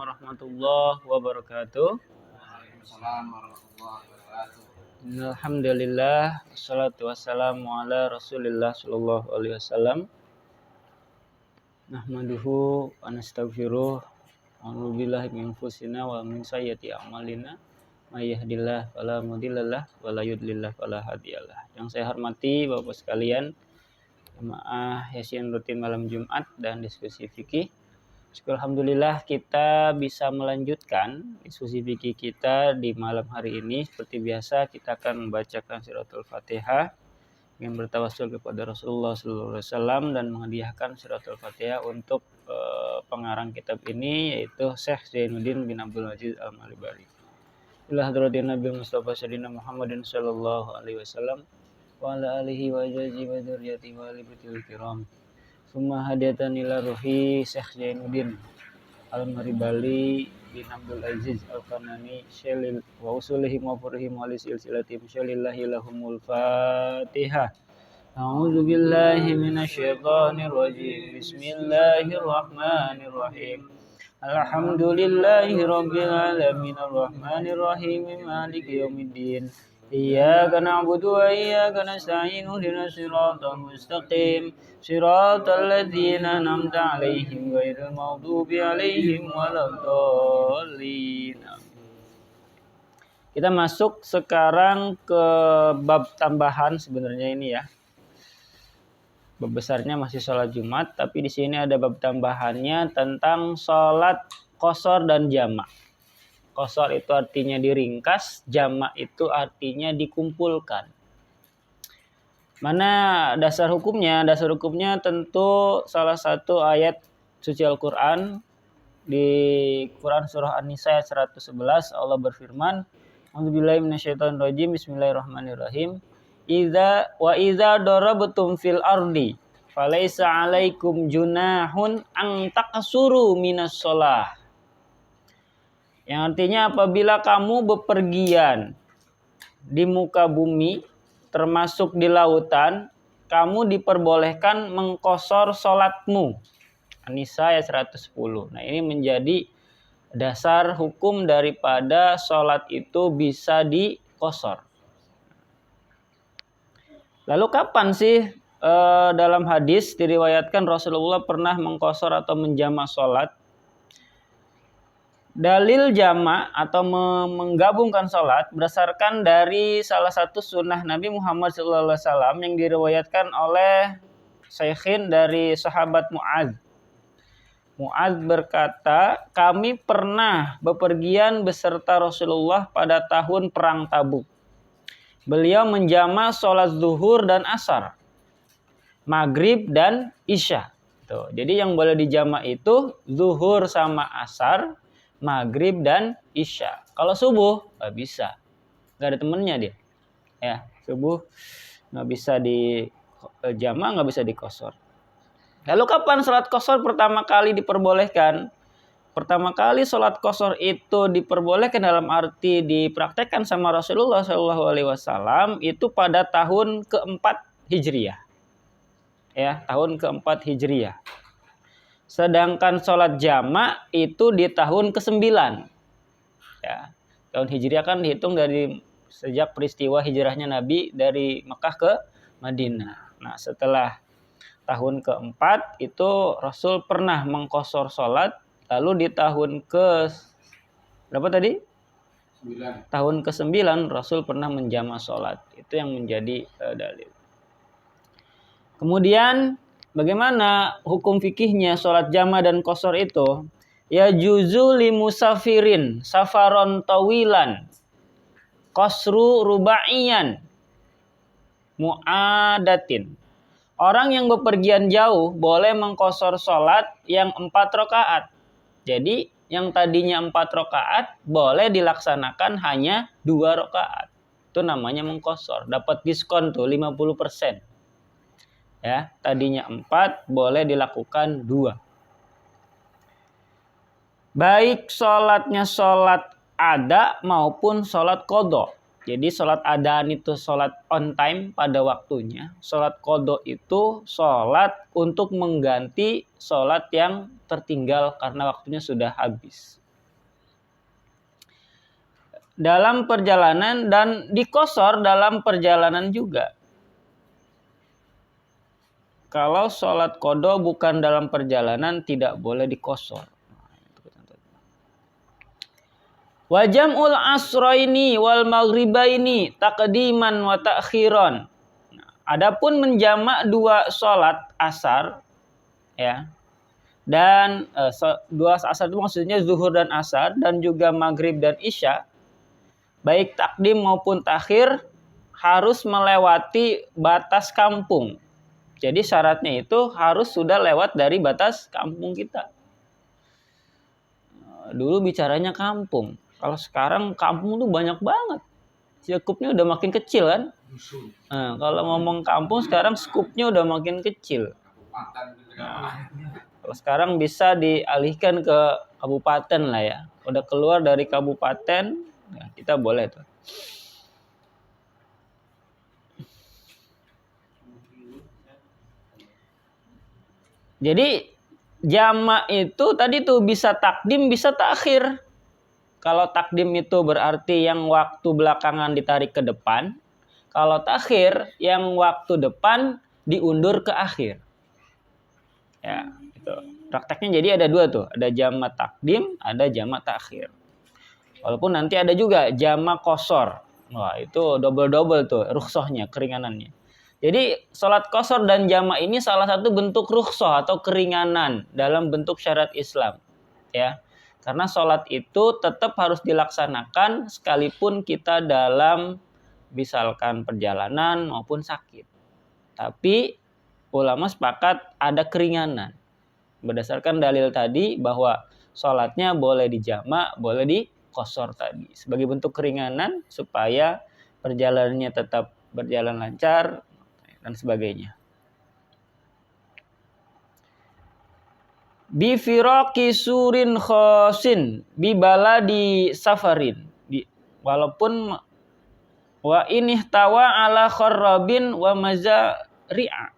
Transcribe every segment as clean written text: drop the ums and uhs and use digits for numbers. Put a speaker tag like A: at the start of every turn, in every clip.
A: warahmatullahi wabarakatuh.
B: Waalaikumsalam warahmatullahi wabarakatuh.
A: Alhamdulillah, wassalatu wassalamu ala Rasulillah sallallahu alaihi wasallam. Nahmaduhu wa nastaghfiruh. A'udzu billahi min anfusina wa min sayyiati a'malina. May yahdihillahu fala mudhillalah wa la yudlillahu fala hadiyalah. Yang saya hormati Bapak sekalian, jemaah Yasin rutin malam Jumat dan diskusi fikih. Alhamdulillah kita bisa melanjutkan diskusi fikih kita di malam hari ini. Seperti biasa kita akan membacakan suratul Fatihah yang bertawassul kepada Rasulullah SAW dan menghadiahkan suratul Fatihah untuk pengarang kitab ini, yaitu Syekh Zainuddin bin Abdul Aziz Al-Malibari. Ila hadratin Nabi Mustafa Sayyidina Muhammadin sallallahu alaihi wasallam wa ala alihi wa ajwaji wa dzurriyyati wa ali baitil kiram. Summa hadiatan ila ruhi Syekh Zainuddin Al-Maribali bin Abdul Aziz Al-Kanani syalil wa usulihim wa furihim wa lisilsilatihim syalillahi lahumul Fatihah. A'udzu billahi minasyaitonir rajim. Bismillahirrahmanirrahim. Alhamdulillahi rabbil alamin arrahmanir rahim maliki yaumiddin. Iyyaka na'budu wa iyyaka nasta'in ihdinas siratal mustaqim siratal ladzina an'amta 'alaihim ghairil maghdubi 'alaihim waladdallin. Kita masuk sekarang ke bab tambahan sebenarnya ini ya. Bab besarnya masih sholat Jumat, tapi di sini ada bab tambahannya tentang sholat qashar dan jamak. Qashar itu artinya diringkas, jamak itu artinya dikumpulkan. Mana dasar hukumnya? Dasar hukumnya tentu salah satu ayat suci Al-Quran. Di Quran surah An-Nisa ayat 111 Allah berfirman, A'udzubillahi minasyaitonirrajim, bismillahirrahmanirrahim. Idza darabtum fil ardi falaisa 'alaikum junahun an taqsuru minas shalah. Yang artinya apabila kamu bepergian di muka bumi, termasuk di lautan, kamu diperbolehkan mengqashar salatmu. An-Nisa ayat 110. Nah, ini menjadi dasar hukum daripada salat itu bisa diqashar. Lalu kapan sih dalam hadis diriwayatkan Rasulullah pernah mengqashar atau menjamak salat? Dalil jamak atau menggabungkan salat berdasarkan dari salah satu sunnah Nabi Muhammad SAW yang diriwayatkan oleh Syekhin dari sahabat Mu'adz. Mu'adz berkata, kami pernah bepergian beserta Rasulullah pada tahun Perang Tabuk. Beliau menjamak salat zuhur dan asar, maghrib dan isya. Tuh, jadi yang boleh dijamak itu zuhur sama asar, maghrib dan isya. Kalau subuh nggak bisa, nggak ada temennya dia. Ya, subuh nggak bisa dijamak, nggak bisa diqashar. Lalu kapan salat qashar pertama kali diperbolehkan? Pertama kali salat qashar itu diperbolehkan dalam arti dipraktekkan sama Rasulullah SAW itu pada tahun keempat Hijriah. Ya, tahun keempat Hijriah. Sedangkan sholat jamak itu di tahun ke-9. Ya, tahun Hijriah kan dihitung dari sejak peristiwa hijrahnya Nabi dari Mekah ke Madinah. Nah, setelah tahun keempat itu Rasul pernah mengqashar sholat. Lalu di tahun berapa tadi?
B: 9.
A: Tahun ke-9 Rasul pernah menjamak sholat. Itu yang menjadi dalil. Kemudian bagaimana hukum fikihnya sholat jamak dan qashar itu? Ya juzu li musafirin safaron tawilan qasru rubaiyan mu'adatin. Orang yang bepergian jauh boleh mengqashar sholat yang 4 rakaat. Jadi yang tadinya 4 rakaat boleh dilaksanakan hanya 2 rakaat. Itu namanya mengqashar. Dapat diskon tuh 50%. Ya, tadinya 4 boleh dilakukan 2. Baik sholatnya sholat ada maupun sholat qadha. Jadi sholat adaan itu sholat on time pada waktunya. Sholat qadha itu sholat untuk mengganti sholat yang tertinggal karena waktunya sudah habis. dalam perjalanan dan dikosor dalam perjalanan juga. Kalau sholat qadha bukan dalam perjalanan tidak boleh dikosor. Wa jam'ul asraini wal maghribaini taqdiman wa ta'khiran. Adapun menjamak dua sholat asar ya. Dan dua asar itu maksudnya zuhur dan asar dan juga maghrib dan isya. Baik takdim maupun takhir harus melewati batas kampung. Jadi syaratnya itu harus sudah lewat dari batas kampung kita. Dulu bicaranya kampung. Kalau sekarang kampung tuh banyak banget. Skupnya udah makin kecil kan. Nah, kalau ngomong kampung sekarang skupnya udah makin kecil. Nah, kalau sekarang bisa dialihkan ke kabupaten lah ya. Udah keluar dari kabupaten, ya kita boleh tuh. Jadi jamak itu tadi tuh bisa takdim, bisa takhir. Kalau takdim itu berarti yang waktu belakangan ditarik ke depan. Kalau takhir yang waktu depan diundur ke akhir. Ya, itu. Prakteknya jadi ada dua tuh, ada jamak takdim, ada jamak takhir. Walaupun nanti ada juga jamak qashar. Wah, itu double-double tuh rukhsahnya, keringanannya. Jadi sholat qashar dan jamak ini salah satu bentuk rukhsah atau keringanan dalam bentuk syariat Islam. Ya. Karena sholat itu tetap harus dilaksanakan sekalipun kita dalam misalkan perjalanan maupun sakit. Tapi ulama sepakat ada keringanan. Berdasarkan dalil tadi bahwa sholatnya boleh dijamak, boleh diqashar tadi. Sebagai bentuk keringanan supaya perjalanannya tetap berjalan lancar dan sebagainya. Bi firaqi surin khosin bi baladi safarin. Walaupun wa inihtawa ala kharrabin wa mazari'a.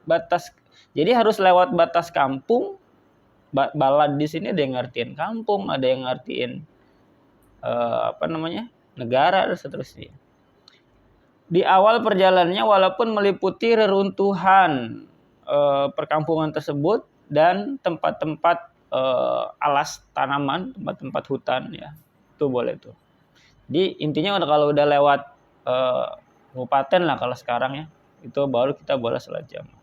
A: Batas. Jadi harus lewat batas kampung. Balad di sini ada yang ngertiin kampung, ada yang ngertiin negara dan seterusnya. Di awal perjalanannya walaupun meliputi reruntuhan perkampungan tersebut dan tempat-tempat alas tanaman, tempat-tempat hutan ya. Itu boleh tuh. Jadi intinya kalau udah lewat kabupaten lah kalau sekarang ya, itu baru kita boleh sholat jamaah.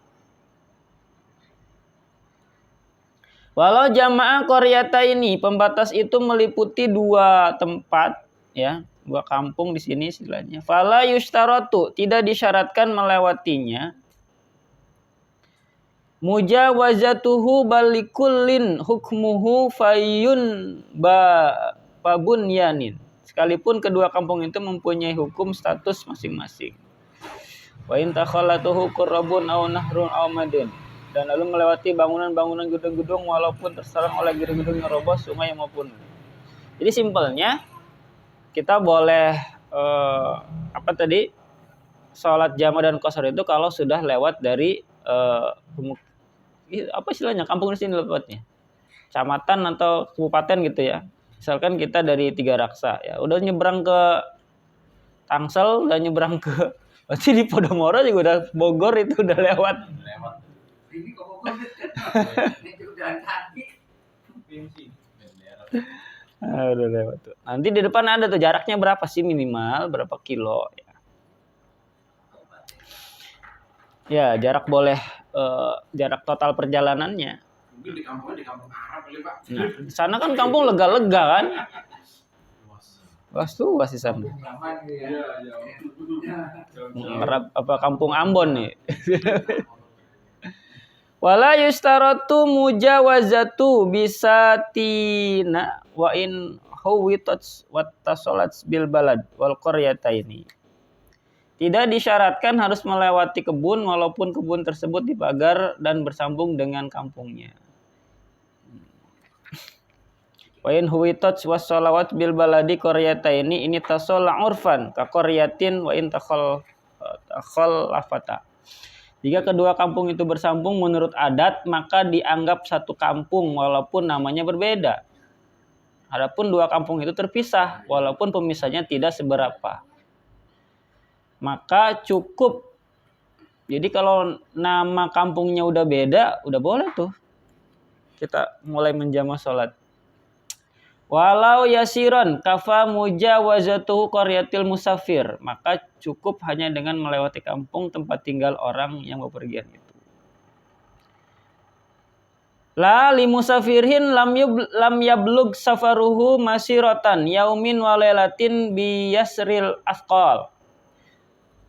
A: Walau jamaah qaryata ini pembatas itu meliputi dua tempat ya, dua kampung di sini istilahnya. Fala yushtaratu, tidak disyaratkan melewatinya. Mujawazatuhu balikullin hukmuhu fayun babunyanin. Sekalipun kedua kampung itu mempunyai hukum status masing-masing. Wa in takhallatuhu qurrabun aw nahrun aw madun. Dan lalu melewati bangunan-bangunan gedung-gedung walaupun terserang oleh gedung-gedung yang roboh, sungai maupun. Jadi simpelnya kita boleh sholat jamaah dan qashar itu kalau sudah lewat dari istilahnya kampung di sini lewatnya, kecamatan atau kabupaten gitu ya. Misalkan kita dari Tiga Raksa ya, udah nyebrang ke Tangsel, udah nyebrang ke berarti di Podomoro juga udah Bogor itu udah lewat. Ini kok Bogor ini jalan kaki. Udah lewat tuh. Nanti di depan ada tuh jaraknya berapa sih minimal, berapa kilo ya. Ya, jarak boleh jarak total perjalanannya.
B: Mungkin di kampung Arab kali, Pak.
A: Nah, di sana kan kampung lega-lega kan? Luas di sana. Kampung Ambon nih. Wala yustaratu mujawazatu bisatina wa in huwitat wa tasalat bil balad wal qaryataini. Tidak disyaratkan harus melewati kebun walaupun kebun tersebut dipagar dan bersambung dengan kampungnya. Wa in huwitat was salawat bil baladi qaryataini ini tasalla urfan ka qaryatin wa in takhal lafata. Jika kedua kampung itu bersambung menurut adat maka dianggap satu kampung walaupun namanya berbeda. Adapun dua kampung itu terpisah, walaupun pemisahnya tidak seberapa. Maka cukup. Jadi kalau nama kampungnya udah beda, udah boleh tuh kita mulai menjamah sholat. Walau yasiron kafa mujawazatuhu qaryatil musafir, maka cukup hanya dengan melewati kampung tempat tinggal orang yang bepergian itu. La li musafirin lam yablug safaruhu masiratan yaumin wa lailatin bi yasril asqal.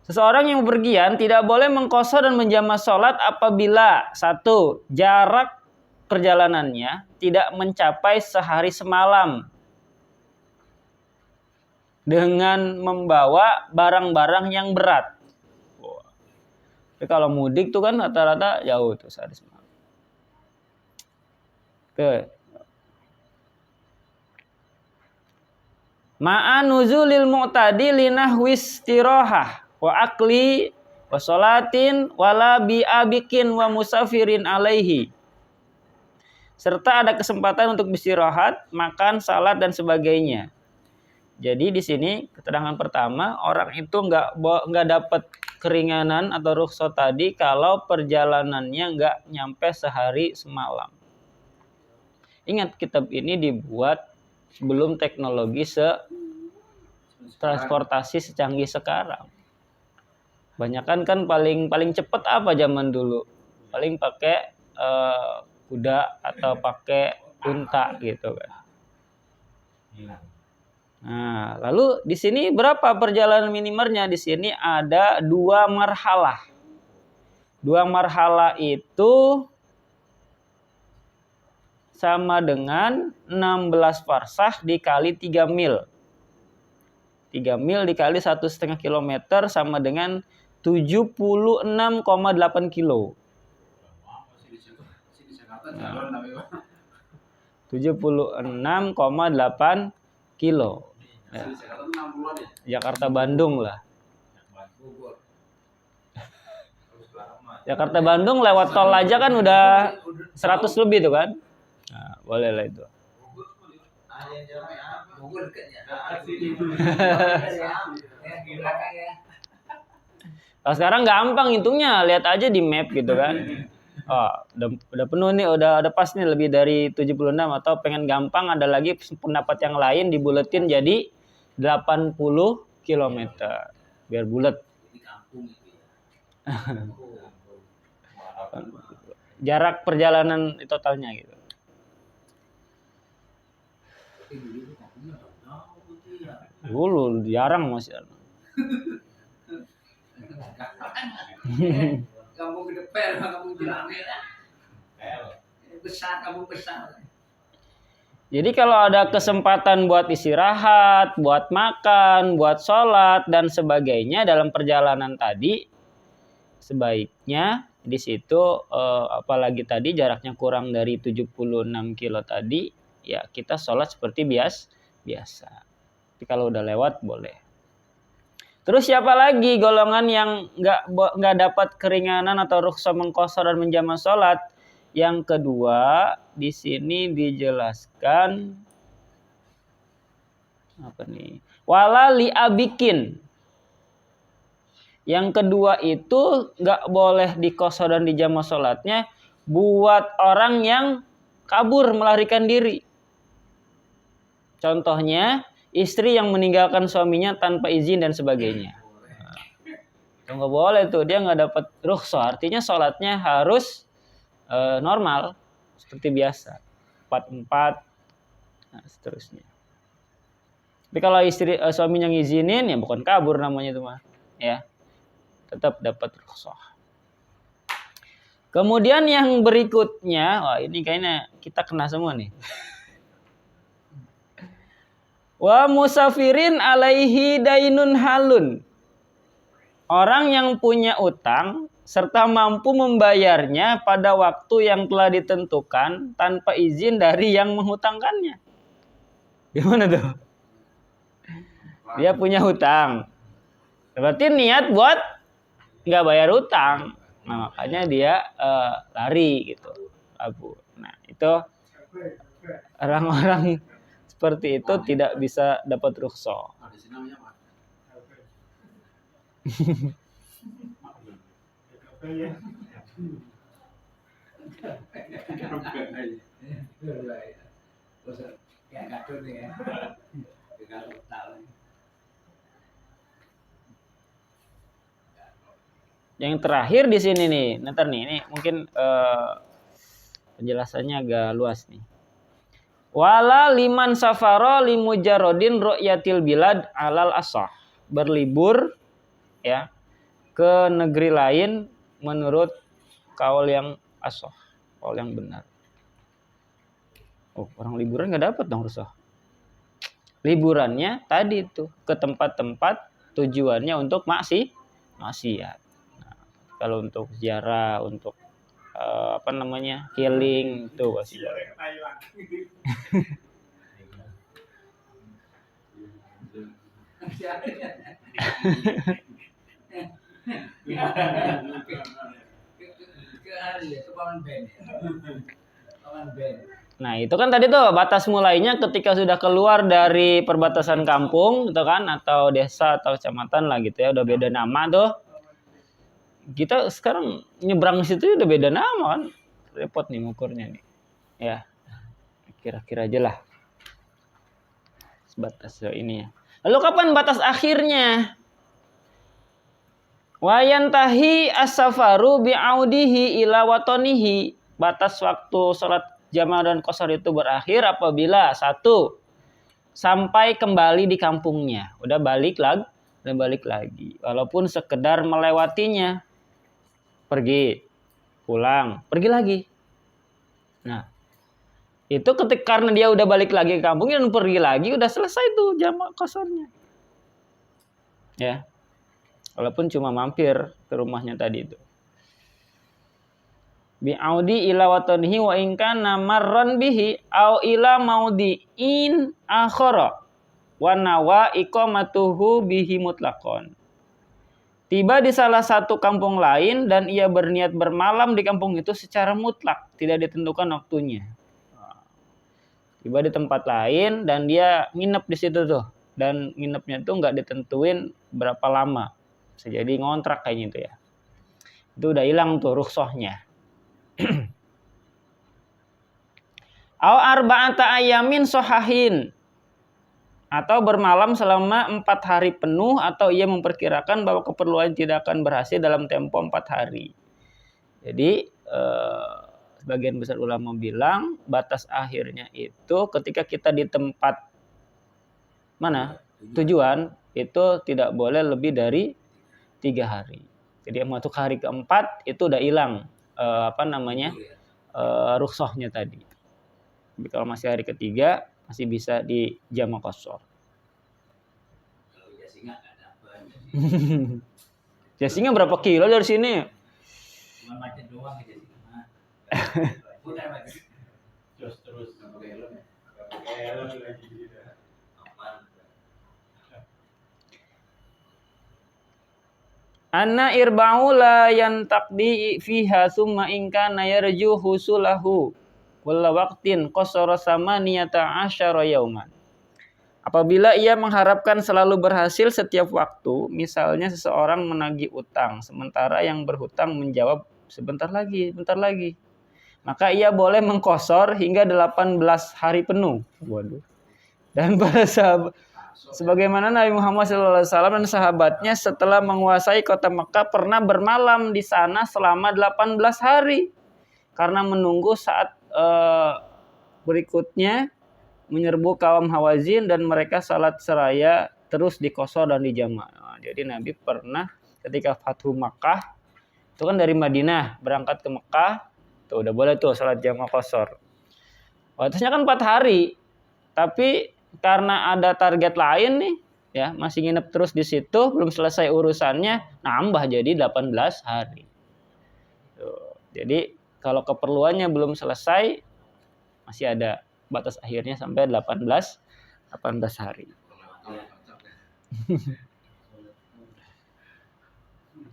A: Seseorang yang bepergian tidak boleh mengqasar dan menjamah sholat apabila satu, jarak perjalanannya tidak mencapai sehari semalam dengan membawa barang-barang yang berat. Tapi kalau mudik tuh kan rata-rata jauh tuh sehari semalam. Oke. Ma'anuzulil mu'tadi linahwis tirahah wa akli wa sholatin wala bi'abikin wa musafirin alaihi. Serta ada kesempatan untuk beristirahat, makan, salat dan sebagainya. Jadi di sini keterangan pertama, orang itu nggak dapat keringanan atau rukhsah tadi kalau perjalanannya nggak nyampe sehari semalam. Ingat, kitab ini dibuat sebelum teknologi transportasi secanggih sekarang. Banyakan kan paling cepat apa zaman dulu? Paling pakai kuda atau pakai unta gitu kan. Nah, lalu di sini berapa perjalanan minimalnya? Di sini ada 2 marhalah. 2 marhalah itu sama dengan 16 farsah dikali 3 mil. 3 mil dikali 1,5 kilometer sama dengan 76,8 kilo. 76,8 kilo. Ya. Jakarta Bandung lah. Jakarta Bandung lewat tol aja kan udah 100 lebih tuh kan. Nah, boleh lah itu. Kalau sekarang gampang hitungnya, lihat aja di map gitu kan. Oh, udah penuh nih, udah pas nih lebih dari 76, atau pengen gampang ada lagi pendapat yang lain dibuletin jadi 80 km biar bulat. Jarak perjalanan totalnya gitu. Dulu jarang masih ada.
B: Kampung Gedepel, kampung Cilamir. Besar, kampung besar.
A: Jadi kalau ada kesempatan buat istirahat, buat makan, buat sholat dan sebagainya dalam perjalanan tadi, sebaiknya di situ apalagi tadi jaraknya kurang dari 76 kilo tadi, ya kita sholat seperti biasa. Tapi kalau udah lewat boleh. Terus siapa lagi golongan yang nggak dapat keringanan atau rukhsah mengqashar dan menjamah sholat? Yang kedua di sini dijelaskan apa nih? Wala li abikin. Yang kedua itu nggak boleh diqashar dan dijamah sholatnya buat orang yang kabur melarikan diri. Contohnya istri yang meninggalkan suaminya tanpa izin dan sebagainya. Itu nggak boleh tuh, dia nggak dapat rukhsah. Artinya sholatnya harus normal seperti biasa, 4/4, nah seterusnya. Tapi kalau istri suaminya ngizinin, ya bukan kabur namanya itu mah, ya tetap dapat rukhsah. Kemudian yang berikutnya, wah ini kayaknya kita kena semua nih. Wa musafirin alaihi dainun halun. Orang yang punya utang serta mampu membayarnya pada waktu yang telah ditentukan tanpa izin dari yang menghutangkannya. Gimana tuh? Dia punya hutang. Berarti niat buat nggak bayar hutang. Nah, makanya dia lari gitu. Abu. Nah, itu orang-orang seperti itu tidak bisa dapat rukhsah.
B: Di sini namanya apa? Ya gaduh nih ya. Gaduh tahu.
A: Yang terakhir di sini nih, ntar nih, ini mungkin penjelasannya agak luas nih. Wala liman safaro limujarodin ru'yatil bilad alal asah. Berlibur ya ke negeri lain menurut kaul yang asah, kaul yang benar. Oh, orang liburan nggak dapat dong rukhsah. Liburannya tadi itu ke tempat-tempat tujuannya untuk maksiat. Nah, kalau untuk ziarah, untuk healing itu pasti. Nah, itu kan tadi tuh batas mulainya ketika sudah keluar dari perbatasan kampung gitu kan, atau desa atau kecamatan lah gitu ya, udah beda nama tuh. Kita sekarang nyebrang situ udah beda nama kan. Repot nih ngukurnya nih. Ya. Kira-kira aja lah. Sebatas ini ya. Lalu kapan batas akhirnya? Wayantahi as-safaru bi'audihi ila watonihi. Batas waktu sholat jamaah dan qashar itu berakhir apabila 1. Sampai kembali di kampungnya. Udah balik lagi. Walaupun sekedar melewatinya. Pergi, pulang, pergi lagi. Nah, itu karena dia udah balik lagi ke kampung dan pergi lagi, udah selesai tuh jamaah qasharnya. Ya. Walaupun cuma mampir ke rumahnya tadi itu. Bi'audi ila watanihi wa in kana marran bihi au ila maudi'in akhara wa nawa iqamatuhu bihi mutlaqan. Tiba di salah satu kampung lain dan ia berniat bermalam di kampung itu secara mutlak, tidak ditentukan waktunya. Tiba di tempat lain dan dia nginep di situ tuh, dan nginepnya tuh nggak ditentuin berapa lama, bisa jadi ngontrak kayaknya itu ya. Itu udah hilang tuh rukhsahnya. Au arba'ata ayamin sohahin, atau bermalam selama 4 hari penuh, atau ia memperkirakan bahwa keperluan tidak akan berhasil dalam tempo 4 hari. Jadi sebagian besar ulama bilang batas akhirnya itu ketika kita di tempat mana tujuan itu tidak boleh lebih dari 3 hari. Jadi masuk hari keempat itu udah hilang rukhsahnya tadi. Tapi kalau masih hari ketiga masih bisa di jamaah qashar. Jasinga berapa kilo dari sini?
B: Cuma macet doang aja sih. Putar lagi. Terus
A: Anna irba'u la yantaqdi fiha summa in kana yarju husulahu kulla waqtin qasara samaniyata asyara yauman. Apabila ia mengharapkan selalu berhasil setiap waktu, misalnya seseorang menagih utang, sementara yang berhutang menjawab bentar lagi, maka ia boleh mengqashar hingga 18 hari penuh. Waduh. Dan pada sebagaimana Nabi Muhammad SAW dan sahabatnya setelah menguasai kota Mekah pernah bermalam di sana selama 18 hari karena menunggu saat berikutnya menyerbu kaum Hawazin dan mereka salat seraya terus di qashar dan di jamaah. Nah, jadi Nabi pernah ketika Fathu Makkah itu kan dari Madinah berangkat ke Mekah, tuh udah boleh tuh salat jamaah qashar. Batasnya kan 4 hari. Tapi karena ada target lain nih, ya, masih nginep terus di situ, belum selesai urusannya, nambah jadi 18 hari. Tuh. Jadi kalau keperluannya belum selesai masih ada batas akhirnya sampai 18 hari.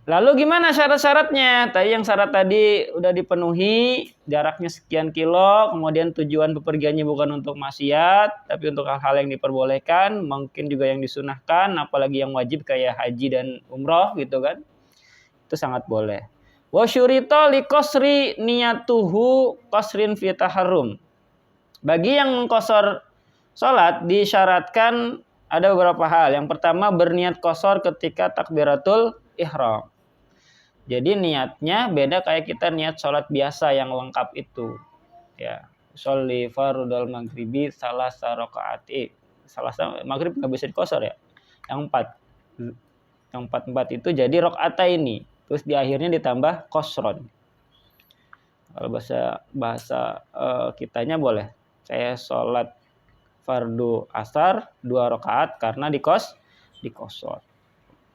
A: Lalu gimana syarat-syaratnya? Yang syarat tadi udah dipenuhi, jaraknya sekian kilo, kemudian tujuan bepergiannya bukan untuk maksiat, tapi untuk hal-hal yang diperbolehkan, mungkin juga yang disunahkan, apalagi yang wajib kayak haji dan umroh gitu kan. Itu sangat boleh. Wa syurita li qasri niyatuhu qasrin fi taharrum. Bagi yang mengqasar salat disyaratkan ada beberapa hal. Yang pertama berniat qasar ketika takbiratul ihram. Jadi niatnya beda kayak kita niat sholat biasa yang lengkap itu. Ya, sholli fardhal maghribi salasa rakaati. Salasa maghrib nggak bisa dikosor ya. Yang 4. Yang 4 itu jadi rakaata ini. Terus di akhirnya ditambah kosron. Kalau bahasa kitanya boleh. Saya sholat fardu asar 2 rakaat karena dikosor.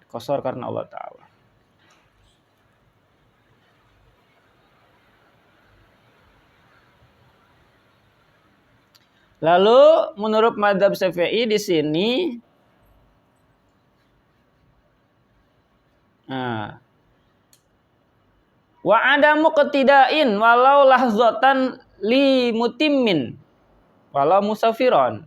A: Dikosor karena Allah Ta'ala. Lalu menurut mazhab Syafi'i di sini wa adamu qetidain walau lahzatan li mutimmin walau musafiron.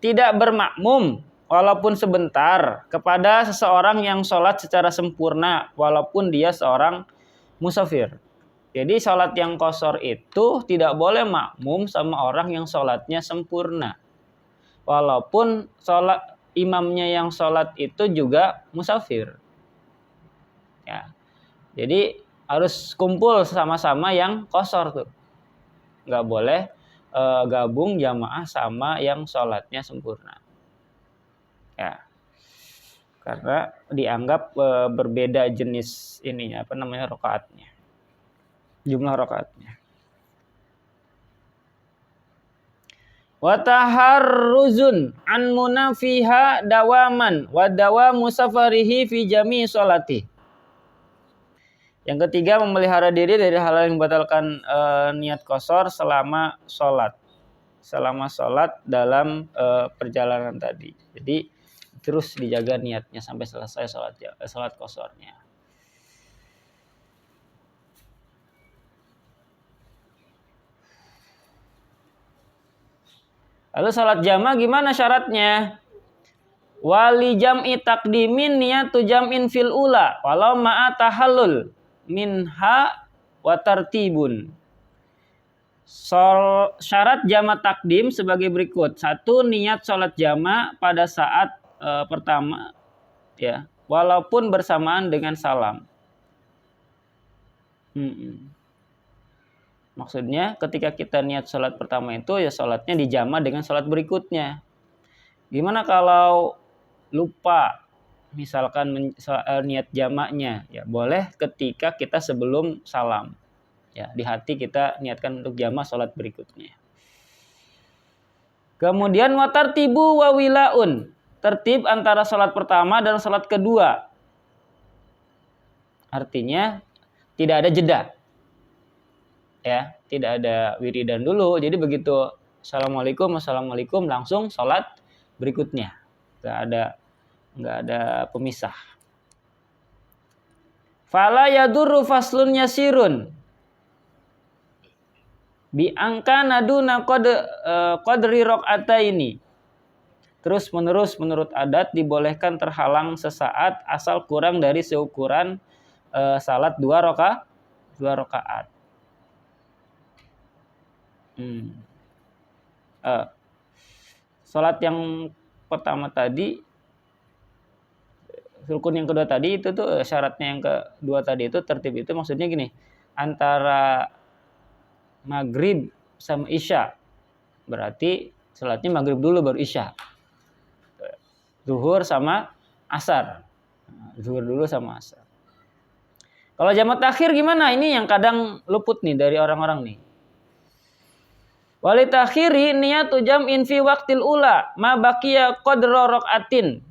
A: Tidak bermakmum walaupun sebentar kepada seseorang yang sholat secara sempurna walaupun dia seorang musafir. Jadi sholat yang qasar itu tidak boleh makmum sama orang yang sholatnya sempurna. Walaupun sholat imamnya yang sholat itu juga musafir. Ya. Jadi harus kumpul sama-sama yang qasar tuh. Nggak boleh gabung jamaah sama yang sholatnya sempurna. Ya. Karena dianggap berbeda jenis ininya, rakaatnya. Jumlah rakaatnya. Wa taharruzun an munafiha dawaman wa dawamu safarihi fi jami sholati. Yang ketiga memelihara diri dari hal yang membatalkan niat qasar selama sholat. Selama sholat dalam perjalanan tadi. Jadi terus dijaga niatnya sampai selesai sholat qasarnya. Lalu salat jamaah gimana syaratnya? Wali jam'i takdimin niyatu jam'in fil ula walau ma'a tahallul minha wa tartibun. Syarat jama' takdim sebagai berikut. 1. Niat salat jama' pada saat pertama ya, walaupun bersamaan dengan salam. Maksudnya ketika kita niat sholat pertama itu ya sholatnya dijama dengan sholat berikutnya. Gimana kalau lupa misalkan niat jamaknya? Ya boleh ketika kita sebelum salam. Ya di hati kita niatkan untuk jama sholat berikutnya. Kemudian watartibu wawilaun. Tertib antara sholat pertama dan sholat kedua. Artinya tidak ada jeda. Ya, tidak ada wiridan dulu. Jadi begitu assalamualaikum langsung sholat berikutnya. Nggak ada pemisah. Fala yadurru faslun yasirun bi angka naduna qadri raqataini. Terus menerus menurut adat dibolehkan terhalang sesaat asal kurang dari seukuran salat 2 rakaat. Salat yang pertama tadi, rukun yang kedua tadi itu tuh syaratnya yang kedua tadi itu tertib itu maksudnya gini, antara maghrib sama isya berarti salatnya maghrib dulu baru isya. Zuhur sama asar. Zuhur dulu sama asar. Kalau jamak takhir gimana? Ini yang kadang luput nih dari orang-orang nih. Wali takhiri niyatu jam'in fi waqtil ula ma baqiya qadra raqatin.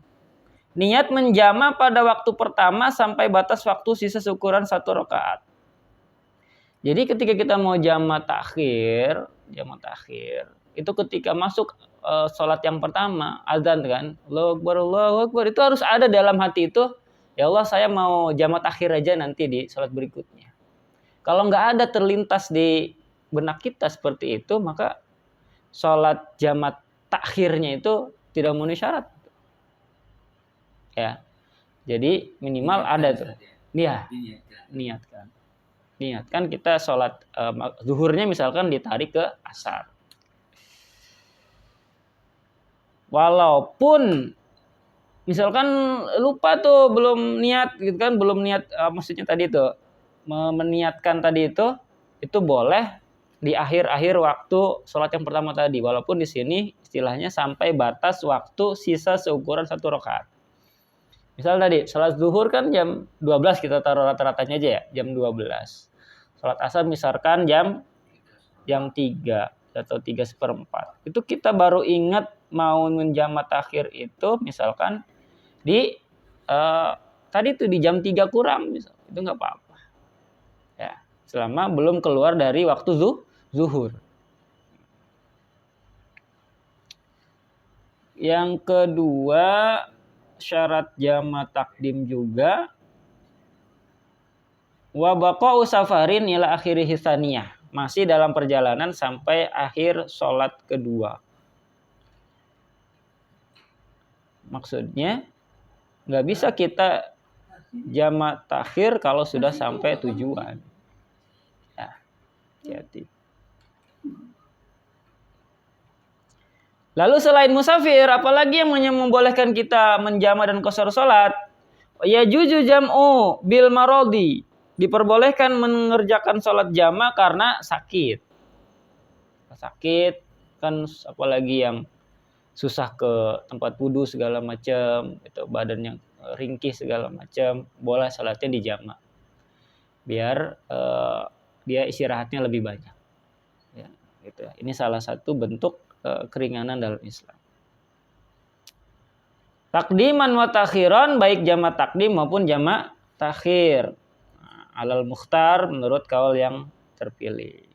A: Niat menjama pada waktu pertama sampai batas waktu sisa ukuran 1 rakaat. Jadi ketika kita mau jamak takhir itu ketika masuk sholat yang pertama azan kan, Allahu Akbar itu harus ada dalam hati itu Ya Allah, saya mau jamak takhir aja nanti di sholat berikutnya. Kalau nggak ada terlintas di benak kita seperti itu, maka sholat jamak takhirnya itu tidak memenuhi syarat. Ya, jadi minimal ada tuh. Iya, niatkan kita sholat zuhurnya misalkan ditarik ke asar. Walaupun misalkan lupa tuh belum niat gitu kan, belum niat maksudnya tadi tuh meniatkan tadi itu boleh di akhir-akhir waktu sholat yang pertama tadi, walaupun di sini istilahnya sampai batas waktu sisa seukuran 1 rakaat. Misal tadi sholat zuhur kan jam 12, kita taruh rata-ratanya aja ya, jam 12. Sholat asar misalkan jam 3 atau 3/4. Itu kita baru ingat mau menjamak takhir itu misalkan di tadi tuh di jam 3 kurang misal, itu nggak apa-apa ya, selama belum keluar dari waktu zuhur. Yang kedua, syarat jamak takdim juga wa baqa'u safarin ila akhiri hisaniyah, masih dalam perjalanan sampai akhir sholat kedua. Maksudnya nggak bisa kita jamak takhir kalau sudah sampai tujuan. Ya, hati-hati. Lalu selain musafir, apalagi yang membolehkan kita menjamak dan qashar salat? Ya juzu jam'u bil marodi. Diperbolehkan mengerjakan salat jamak karena sakit. Sakit kan, apalagi yang susah ke tempat wudu segala macam, itu badan yang ringkih segala macam, boleh salatnya dijamak. Biar dia istirahatnya lebih banyak. Ya, gitu. Ini salah satu bentuk keringanan dalam Islam. Takdiman wa takhiran, baik jamak takdim maupun jamak takhir. Alal mukhtar, menurut kaul yang terpilih.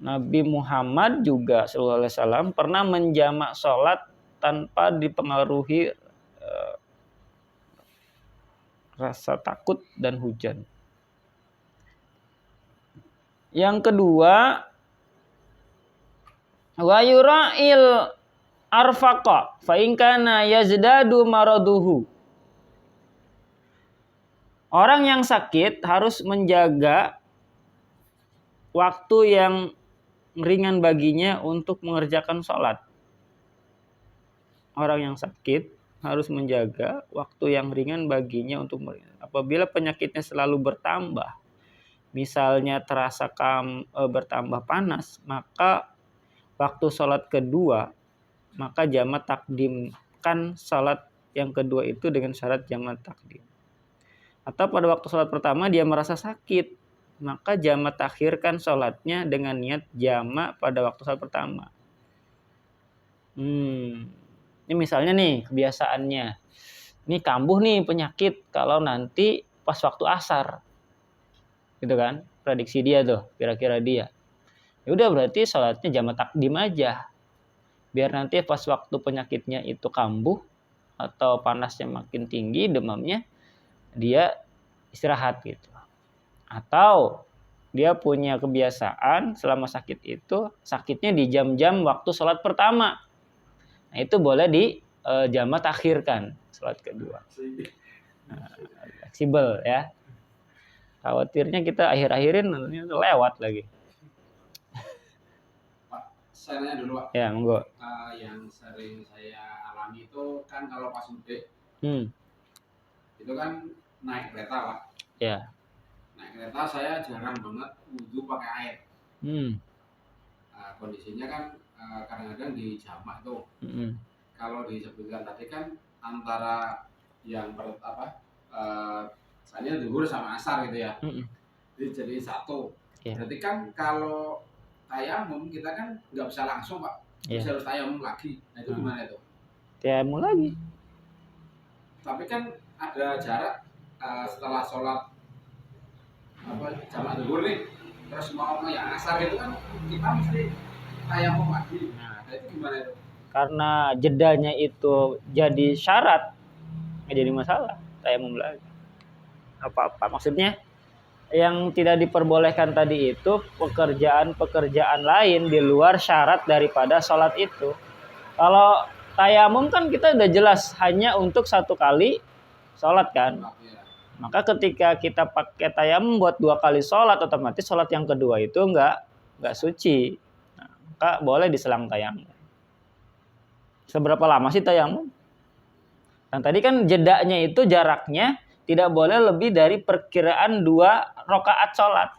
A: Nabi Muhammad juga sallallahu alaihi wasallam pernah menjamak sholat tanpa dipengaruhi rasa takut dan hujan. Yang kedua, wa yura'il arfaqa fa in kana yazdadu maraduhu. Orang yang sakit harus menjaga waktu yang ringan baginya untuk mengerjakan sholat. Orang yang sakit harus menjaga waktu yang ringan baginya untuk apabila penyakitnya selalu bertambah, misalnya terasa bertambah panas, maka waktu sholat kedua, maka jamak takdimkan sholat yang kedua itu dengan syarat jamak takdim. Atau pada waktu sholat pertama dia merasa sakit, maka jamak takhirkan sholatnya dengan niat jamak pada waktu sholat pertama. Ini misalnya nih kebiasaannya, ini kambuh nih penyakit kalau nanti pas waktu asar, gitu kan? Prediksi dia tuh, kira-kira dia. Ya udah berarti sholatnya jamak takdim aja, biar nanti pas waktu penyakitnya itu kambuh atau panasnya makin tinggi, demamnya, dia istirahat gitu. Atau dia punya kebiasaan selama sakit itu, sakitnya di jam-jam waktu sholat pertama. Nah itu boleh di jamak takhirkan sholat kedua. Fleksibel ya. Khawatirnya kita akhir-akhirin lewat lagi.
B: Pak, saya nanya dulu Pak.
A: Ya monggo.
B: Yang sering saya alami itu kan kalau pas mudik, itu kan naik kereta Pak.
A: Ya.
B: Naik kereta saya jarang banget wudu pakai air. Kondisinya kan kadang-kadang di jamak tuh. Kalau disebutkan tadi kan antara yang misalnya zuhur sama asar gitu ya, jadi satu. Berarti kan kalau tayamum kita kan nggak bisa langsung Pak, bisa harus tayamum lagi. Nah itu gimana itu?
A: Tayamum lagi.
B: Tapi kan ada jarak setelah sholat jamak zuhur nih, terus mau yang asar itu kan kita mesti tayamum lagi. Nah itu gimana itu?
A: karena jedanya itu jadi syarat, nggak jadi masalah tayamum lagi. Apa-apa maksudnya yang tidak diperbolehkan tadi itu pekerjaan-pekerjaan lain di luar syarat daripada sholat itu. Kalau tayamum kan kita udah jelas hanya untuk satu kali sholat kan. Maka ketika kita pakai tayamum buat 2 kali sholat, otomatis sholat yang kedua itu nggak suci. Nah, maka boleh diselang tayamum. Seberapa lama sih tayamum? Nah, tadi kan jedanya itu jaraknya tidak boleh lebih dari perkiraan 2 rakaat sholat.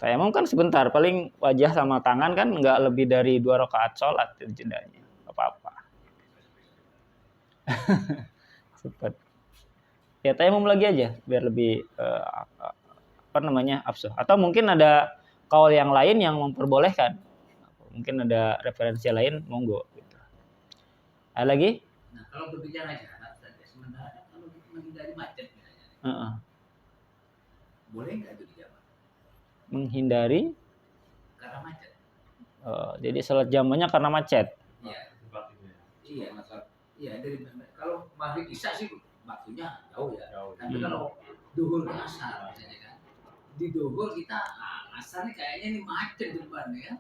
A: Tayamum kan sebentar, paling wajah sama tangan kan nggak lebih dari 2 rakaat sholat jedanya. Apa-apa. Cepat. Ya tayamum lagi aja biar lebih afsah. Atau mungkin ada kaul yang lain yang memperbolehkan. Mungkin ada referensi lain, monggo gitu. Ada lagi?
C: Nah, kalau berbicara jarak sementara kalau menghindari macet misalnya. Boleh nggak itu dijawab?
A: Menghindari
C: karena macet.
A: Jadi salat jamannya karena macet.
C: Iya. Iya, dari kalau maghrib isya sih waktunya jauh ya. Tapi kalau duhur ke asar misalnya kan. Di duhur kita asar nih kayaknya nih macet di depannya ya.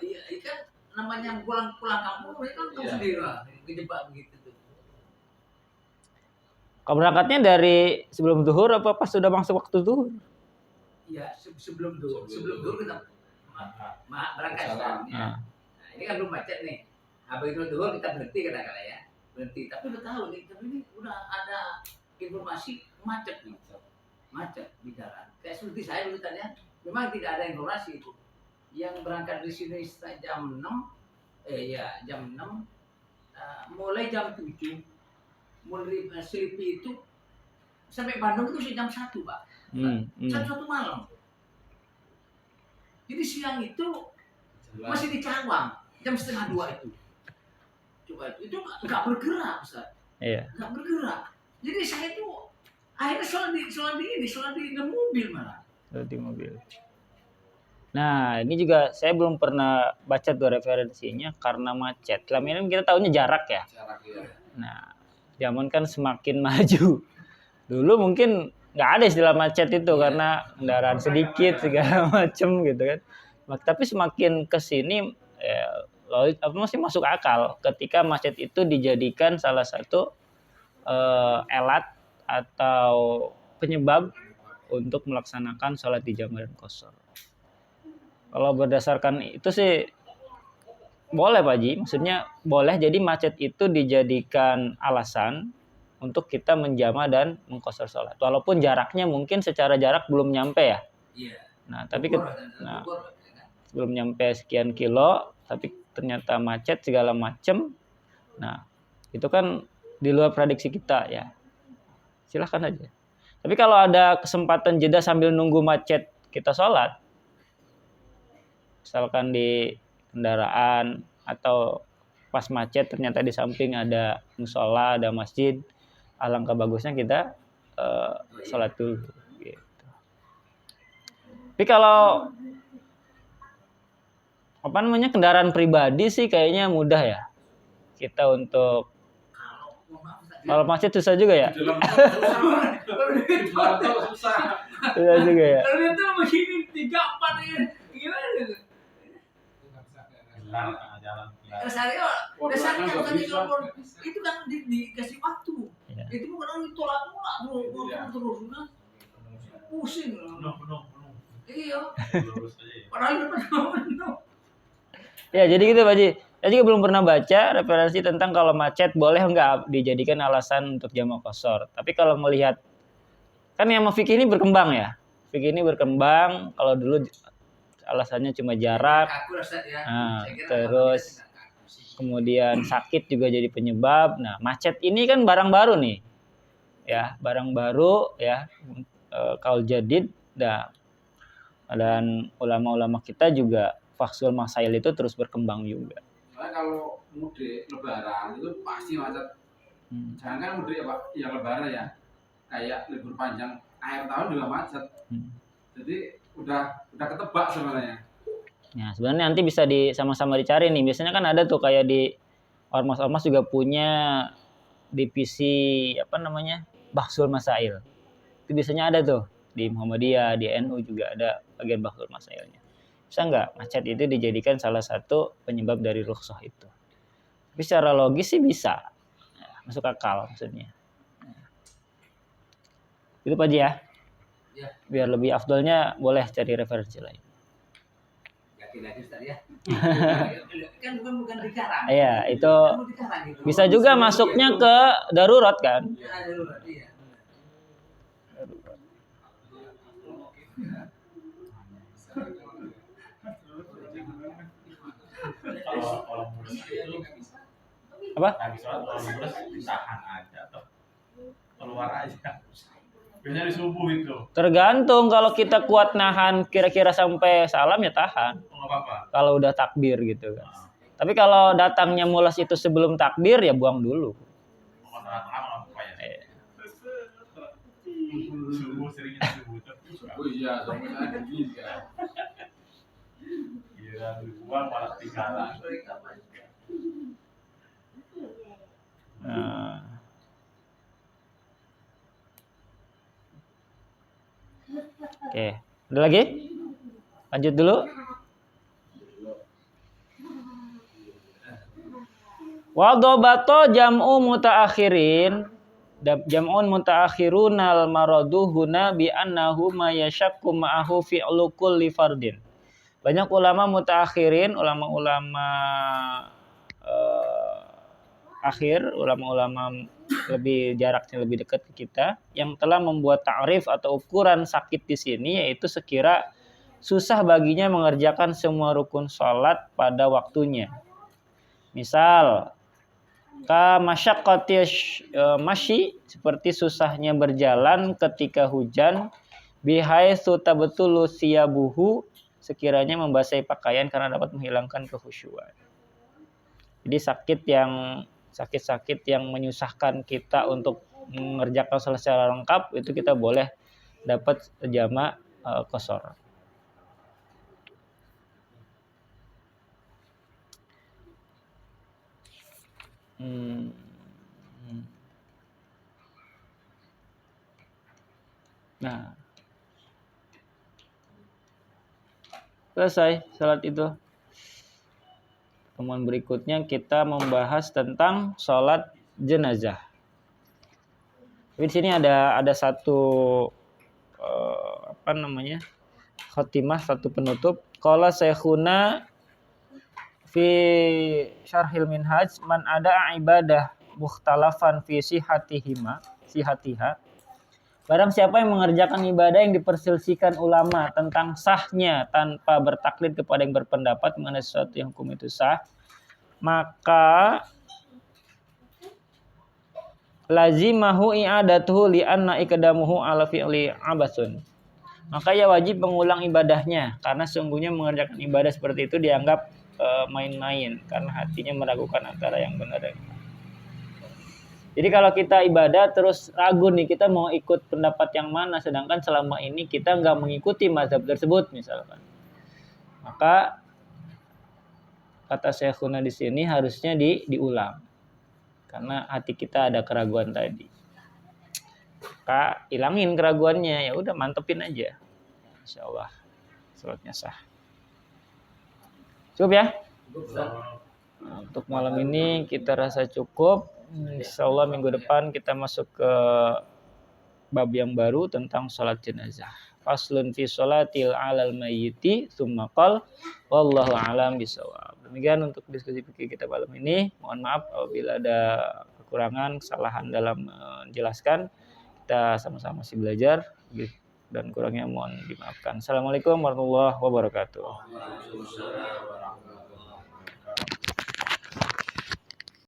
C: Iya, kan namanya pulang kampung mereka kan tahu sendiri lah, kejebak begitu tuh.
A: Kau berangkatnya dari sebelum duhur apa pas sudah masuk waktu duhur?
C: Iya, sebelum duhur kita berangkat ya. Nah, ini kan belum macet nih. Habis itu duhur kita berhenti kata-kata ya. Berhenti, tapi udah tahu nih, tapi ini udah ada informasi macet di jalan. Kayak seperti saya dulu tanya, memang tidak ada informasi itu. Yang berangkat di sini jam 6, mulai jam 7, mulai Selipi itu sampai Bandung itu jam 1, Pak. Satu malam. Jadi siang itu masih di Cawang, jam 1:30 itu. Coba itu nggak bergerak, Ustaz.
A: Iya.
C: Nggak bergerak. Jadi saya tuh akhirnya sholat di mobil malah.
A: Sholat di mobil. Nah, ini juga saya belum pernah baca tuh referensinya karena macet. Selama ini kita tahunya jarak ya. Nah, zaman kan semakin maju. Dulu mungkin nggak ada istilah macet itu karena kendaraan sedikit segala macem gitu kan. Tapi semakin kesini masih masuk akal ketika macet itu dijadikan salah satu alat atau penyebab untuk melaksanakan sholat di jamaah dan qashar. Kalau berdasarkan itu sih boleh Pak Ji, maksudnya boleh jadi macet itu dijadikan alasan untuk kita menjama dan mengqashar sholat. Walaupun jaraknya mungkin secara jarak belum nyampe ya.
C: Iya.
A: Nah, tapi belum nyampe sekian kilo, tapi ternyata macet segala macem. Nah, itu kan di luar prediksi kita ya. Silahkan aja. Tapi kalau ada kesempatan jeda sambil nunggu macet kita sholat, misalkan di kendaraan atau pas macet ternyata di samping ada musola, ada masjid, alangkah bagusnya kita sholat dulu. Gitu. Tapi kalau kendaraan pribadi sih kayaknya mudah ya kita untuk kalau macet susah juga ya. Susah juga ya.
C: Kalau itu begini 3-4 ya gimana itu? Dasarnya itu kan dikasih waktu. Itu bukan orang ditolak terus kan. Pusing. Iya. Padahal penuh.
A: Ya jadi gitu Pak Ji. Saya juga belum pernah baca referensi tentang kalau macet boleh enggak dijadikan alasan untuk jamak qashar. Tapi kalau melihat kan yang fikih ini berkembang ya. Fikih ini berkembang. Kalau dulu alasannya cuma jarak. Nah, terus kemudian sakit juga jadi penyebab. Nah, macet ini kan barang baru nih. Ya, barang baru ya. Kaul jadid dan ulama-ulama kita juga faksul masail itu terus berkembang juga.
B: Soalnya kalau mudik lebaran itu pasti macet. Jangan kan mudik ya Pak, yang lebaran ya. Kayak libur panjang akhir tahun juga macet. Jadi udah ketebak sebenarnya.
A: Nah, sebenarnya nanti bisa sama-sama dicari nih. Biasanya kan ada tuh kayak di ormas-ormas juga punya divisi Bahsul Masail. Itu biasanya ada tuh di Muhammadiyah, di NU juga ada bagian Bahsul Masailnya. Bisa nggak macet itu dijadikan salah satu penyebab dari rukhsah itu? Tapi secara logis sih bisa, masuk akal maksudnya. Itu Pak Haji ya. Biar lebih afdolnya boleh cari referensi lain.
C: Kan bukan dikarang.
A: Iya, itu bisa juga masuknya ke darurat kan?
C: Darurat, iya.
D: Kalau mulus itu
A: Apa?
D: habis sholat kalau mulus ditahan aja atau keluar aja. Biasanya di subuh itu.
A: Tergantung, kalau kita kuat nahan kira-kira sampai salam ya tahan.
D: Nggak apa-apa.
A: Kalau udah takbir gitu kan. Tapi kalau datangnya mulas itu sebelum takbir ya buang dulu.
D: Subuh seringnya subuh tuh.
B: Oh iya, sampai ada juga.
D: Gila, buang malah tinggalan.
A: Oke, ada lagi? Lanjut dulu. Wadhabato jam'u mutaakhirin, jam'un mutaakhirunal maradu huna bi annahu ma yashakku ma'ahu fi'lu kulli fardin. Banyak ulama mutaakhirin, ulama-ulama akhir, ulama-ulama lebih jaraknya lebih dekat ke kita, yang telah membuat ta'rif atau ukuran sakit di sini, yaitu sekira susah baginya mengerjakan semua rukun sholat pada waktunya. Misal, ka masyaqqati masyi, seperti susahnya berjalan ketika hujan, bihaitsu tabtulu siyabuhu, sekiranya membasahi pakaian karena dapat menghilangkan kekhusyuan. Jadi sakit-sakit yang menyusahkan kita untuk mengerjakan sholat secara lengkap, itu kita boleh dapat jamak qashar. Nah, selesai salat itu. Pertemuan berikutnya kita membahas tentang sholat jenazah. Di sini ada satu khotimah, satu penutup. Qala Syekhuna fi Syarhil Minhaj, man ada ibadah mukhtalafan fi sihatiha. Barang siapa yang mengerjakan ibadah yang diperselisihkan ulama tentang sahnya tanpa bertaklid kepada yang berpendapat mengenai sesuatu yang hukum itu sah, maka lazimahu i'adatuhu li'anna iqdamuhu ala fi'li abasun. Maka ia wajib mengulang ibadahnya, karena sungguhnya mengerjakan ibadah seperti itu dianggap main-main, karena hatinya meragukan antara yang benar dan yang. Jadi kalau kita ibadah terus ragu nih, kita mau ikut pendapat yang mana, sedangkan selama ini kita nggak mengikuti mazhab tersebut misalkan, maka kata Syekhuna di sini harusnya diulang, karena hati kita ada keraguan tadi. Maka ilangin keraguannya, ya udah mantepin aja, insya Allah salatnya sah. Cukup ya? Nah, untuk malam ini kita rasa cukup. Insyaallah minggu depan kita masuk ke bab yang baru tentang sholat jenazah. Faslun fi sholatil alal mayyiti tsumma qal wallahu a'lam bishawab. Demikian untuk diskusi fikih kita malam ini. Mohon maaf apabila ada kekurangan, kesalahan dalam menjelaskan. Kita sama-sama masih belajar dan kurangnya mohon dimaafkan. Assalamualaikum warahmatullahi wabarakatuh.